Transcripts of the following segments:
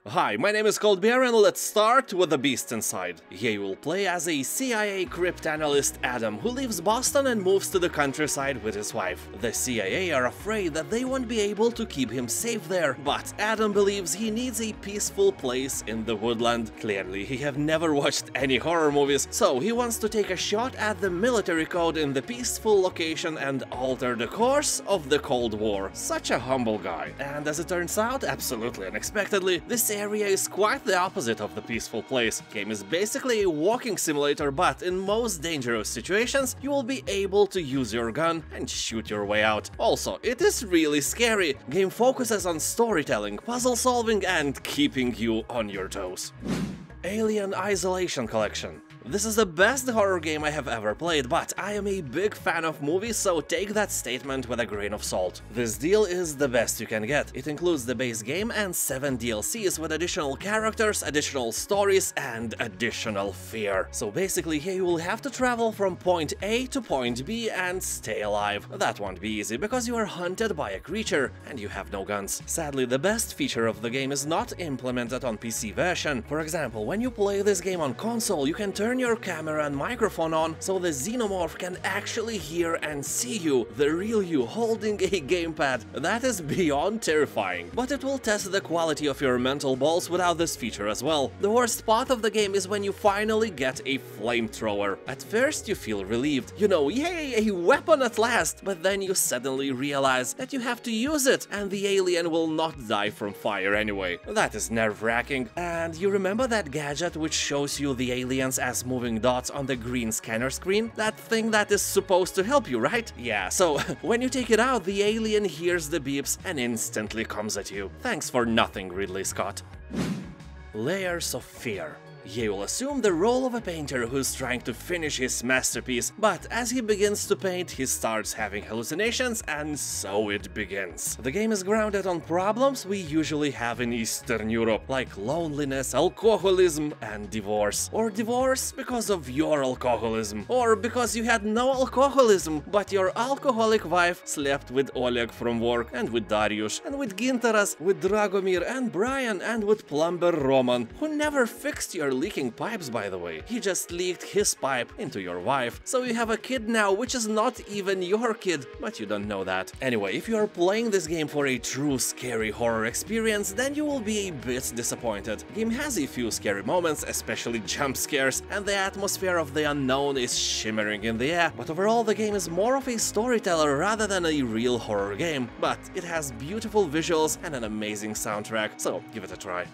Hi, my name is Coldbear and let's start with the beast inside. You will play as a CIA cryptanalyst Adam who leaves Boston and moves to the countryside with his wife. The CIA are afraid that they won't be able to keep him safe there, but Adam believes he needs a peaceful place in the woodland. Clearly, he have never watched any horror movies, so he wants to take a shot at the military code in the peaceful location and alter the course of the Cold War. Such a humble guy. And as it turns out, absolutely unexpectedly, this area is quite the opposite of the peaceful place. Game is basically a walking simulator, but in most dangerous situations, you will be able to use your gun and shoot your way out. Also, it is really scary. Game focuses on storytelling, puzzle solving, and keeping you on your toes. Alien Isolation Collection. This is the best horror game I have ever played, but I am a big fan of movies, so take that statement with a grain of salt. This deal is the best you can get. It includes the base game and 7 DLCs with additional characters, additional stories, and additional fear. So basically, here you will have to travel from point A to point B and stay alive. That won't be easy, because you are hunted by a creature, and you have no guns. Sadly, the best feature of the game is not implemented on PC version. For example, when you play this game on console, you can turn your camera and microphone on so the xenomorph can actually hear and see you, the real you, holding a gamepad. That is beyond terrifying, but it will test the quality of your mental balls without this feature as well. The worst part of the game is when you finally get a flamethrower. At first you feel relieved, you know, yay, a weapon at last, but then you suddenly realize that you have to use it and the alien will not die from fire anyway. That is nerve-wracking. And you remember that gadget which shows you the aliens as moving dots on the green scanner screen? That thing that is supposed to help you, right? Yeah, so when you take it out, the alien hears the beeps and instantly comes at you. Thanks for nothing, Ridley Scott. Layers of Fear. He will assume the role of a painter who's trying to finish his masterpiece, but as he begins to paint, he starts having hallucinations, and so it begins. The game is grounded on problems we usually have in Eastern Europe, like loneliness, alcoholism, and divorce. Or divorce because of your alcoholism, or because you had no alcoholism, but your alcoholic wife slept with Oleg from work, and with Dariusz, and with Gintaras, with Dragomir, and Brian, and with plumber Roman, who never fixed your leaking pipes, by the way. He just leaked his pipe into your wife. So you have a kid now, which is not even your kid, but you don't know that. Anyway, if you are playing this game for a true scary horror experience, then you will be a bit disappointed. The game has a few scary moments, especially jump scares, and the atmosphere of the unknown is shimmering in the air, but overall the game is more of a storyteller rather than a real horror game. But it has beautiful visuals and an amazing soundtrack, so give it a try.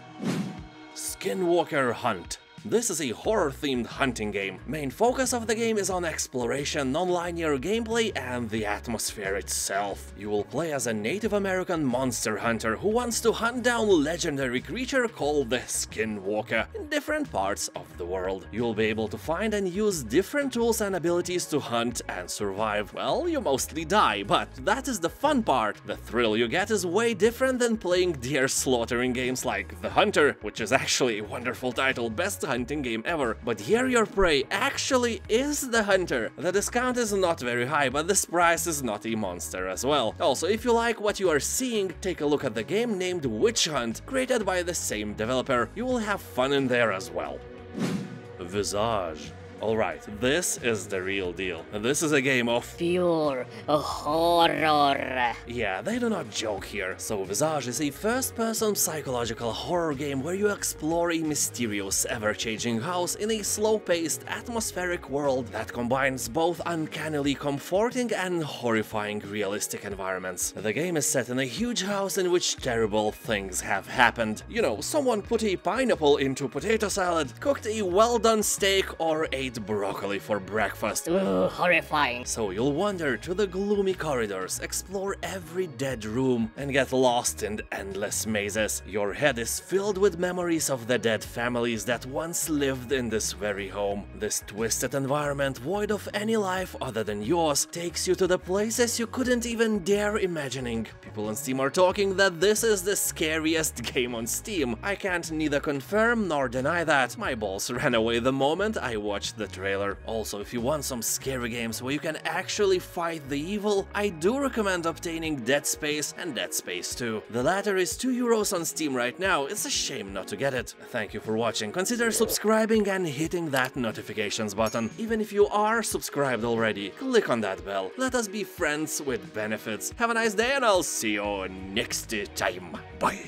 Skinwalker Hunt. This is a horror-themed hunting game. Main focus of the game is on exploration, non-linear gameplay, and the atmosphere itself. You will play as a Native American monster hunter who wants to hunt down a legendary creature called the Skinwalker in different parts of the world. You will be able to find and use different tools and abilities to hunt and survive. Well, you mostly die, but that is the fun part. The thrill you get is way different than playing deer slaughtering games like The Hunter, which is actually a wonderful title, best hunting game ever, but here your prey actually is the hunter. The discount is not very high, but this price is not a monster as well. Also, if you like what you are seeing, take a look at the game named Witch Hunt, created by the same developer. You will have fun in there as well. Visage. Alright, this is the real deal. This is a game of pure horror. Yeah, they do not joke here. So Visage is a first-person psychological horror game where you explore a mysterious, ever-changing house in a slow-paced, atmospheric world that combines both uncannily comforting and horrifying realistic environments. The game is set in a huge house in which terrible things have happened. You know, someone put a pineapple into potato salad, cooked a well-done steak, or ate broccoli for breakfast. Ooh, horrifying. So you'll wander to the gloomy corridors, explore every dead room, and get lost in endless mazes. Your head is filled with memories of the dead families that once lived in this very home. This twisted environment, void of any life other than yours, takes you to the places you couldn't even dare imagining. People on Steam are talking that this is the scariest game on Steam. I can't neither confirm nor deny that. My balls ran away the moment I watched watch the trailer. Also, if you want some scary games where you can actually fight the evil, I do recommend obtaining Dead Space and Dead Space 2. The latter is €2 on Steam right now, it's a shame not to get it. Thank you for watching, consider subscribing and hitting that notifications button. Even if you are subscribed already, click on that bell. Let us be friends with benefits. Have a nice day and I'll see you next time. Bye.